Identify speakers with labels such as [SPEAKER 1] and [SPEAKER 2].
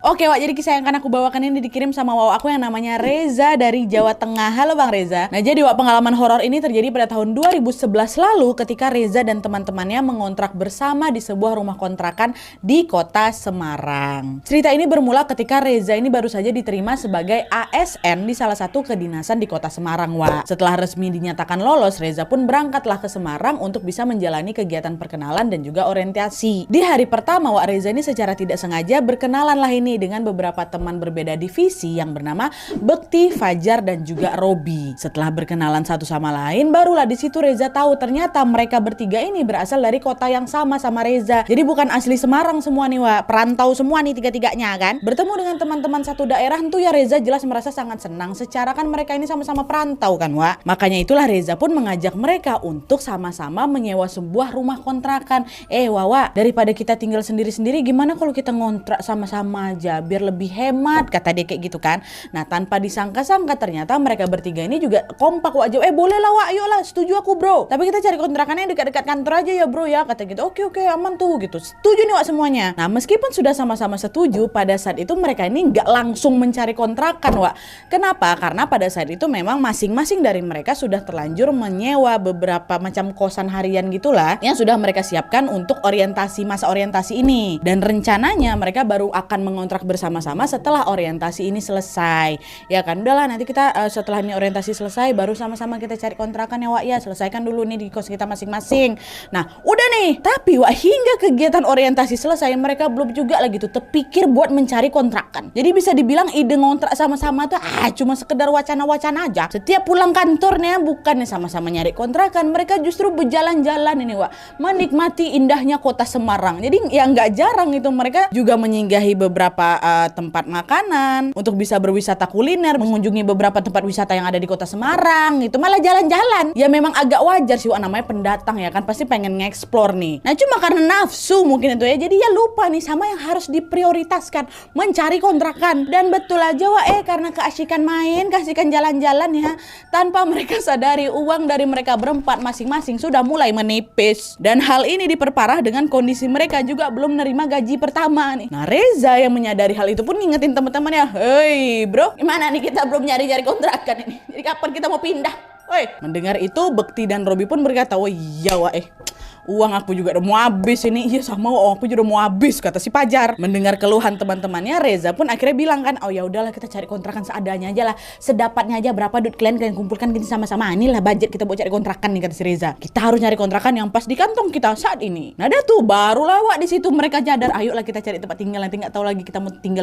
[SPEAKER 1] Oke Wak, jadi kisah yang akan aku bawakan ini dikirim sama Wak aku yang namanya Reza dari Jawa Tengah. Halo Bang Reza. Nah jadi Wak, pengalaman horor ini terjadi pada tahun 2011 lalu ketika Reza dan teman-temannya mengontrak bersama di sebuah rumah kontrakan di kota Semarang. Cerita ini bermula ketika Reza ini baru saja diterima sebagai ASN di salah satu kedinasan di kota Semarang Wak. Setelah resmi dinyatakan lolos, Reza pun berangkatlah ke Semarang untuk bisa menjalani kegiatan perkenalan dan juga orientasi. Di hari pertama Wak, Reza ini secara tidak sengaja berkenalan lah ini dengan beberapa teman berbeda divisi yang bernama Bekti, Fajar, dan juga Robi. Setelah berkenalan satu sama lain, barulah di situ Reza tahu ternyata mereka bertiga ini berasal dari kota yang sama Reza. Jadi bukan asli Semarang semua nih Wak, perantau semua nih tiga-tiganya kan. Bertemu dengan teman-teman satu daerah tentu ya Reza jelas merasa sangat senang. Secara kan mereka ini sama-sama perantau kan Wak. Makanya itulah Reza pun mengajak mereka untuk sama-sama menyewa sebuah rumah kontrakan. Wawa, daripada kita tinggal sendiri-sendiri, gimana kalau kita ngontrak sama-sama aja biar lebih hemat, kata dia kayak gitu kan. Nah tanpa disangka-sangka ternyata mereka bertiga ini juga kompak Wak. Boleh lah Wak, ayolah, setuju aku bro, tapi kita cari kontrakannya dekat-dekat kantor aja ya bro ya, kata gitu. Oke aman tuh gitu, setuju nih Wak semuanya. Nah meskipun sudah sama-sama setuju, pada saat itu mereka ini nggak langsung mencari kontrakan Wak. Kenapa? Karena pada saat itu memang masing-masing dari mereka sudah terlanjur menyewa beberapa macam kosan harian gitulah yang sudah mereka siapkan untuk masa orientasi ini. Dan rencananya mereka baru akan mengontrak bersama-sama setelah orientasi ini selesai. Ya kan, udahlah nanti kita setelah ini orientasi selesai baru sama-sama kita cari kontrakan ya Wak ya. Selesaikan dulu nih di kos kita masing-masing. Nah, udah nih. Tapi Wak, hingga kegiatan orientasi selesai mereka belum juga lagi tuh terpikir buat mencari kontrakan. Jadi bisa dibilang ide ngontrak sama-sama tuh cuma sekedar wacana-wacana aja. Setiap pulang kantornya bukannya sama-sama nyari kontrakan, mereka justru berjalan-jalan ini Wak, menikmati indahnya kota Semarang. Jadi ya nggak jarang itu mereka juga menyinggahi beberapa tempat makanan untuk bisa berwisata kuliner, mengunjungi beberapa tempat wisata yang ada di kota Semarang. Itu malah jalan-jalan. Ya memang agak wajar sih Wak, namanya pendatang ya kan, pasti pengen nge-explore nih. Nah cuma karena nafsu mungkin itu ya, jadi ya lupa nih sama yang harus diprioritaskan, mencari kontrakan. Dan betul aja Wak, karena keasikan main, keasikan jalan-jalan ya, tanpa mereka sadari uang dari mereka berempat masing-masing sudah mulai menipis. Dan hal ini diperparah dengan kondisi mereka juga belum menerima gaji pertama nih. Nah Reza yang menyadari hal itu pun ngingetin teman-temannya, hei bro, gimana nih kita belum nyari-nyari kontrakan ini, jadi kapan kita mau pindah? Woi, mendengar itu Bekti dan Robi pun berkata, oh iya Wak, uang aku juga udah mau habis ini. Iya sama uang aku juga udah mau habis, kata si Fajar. Mendengar keluhan teman-temannya, Reza pun akhirnya bilang kan, oh ya udahlah kita cari kontrakan seadanya aja lah, sedapatnya aja, berapa duit kalian kumpulkan gini sama-sama, inilah budget kita buat cari kontrakan nih, kata si Reza. Kita harus nyari kontrakan yang pas di kantong kita saat ini. Nah dah tuh barulah Wak di situ mereka nyadar, ayolah kita cari tempat tinggal, nanti nggak tahu lagi kita mau tinggal di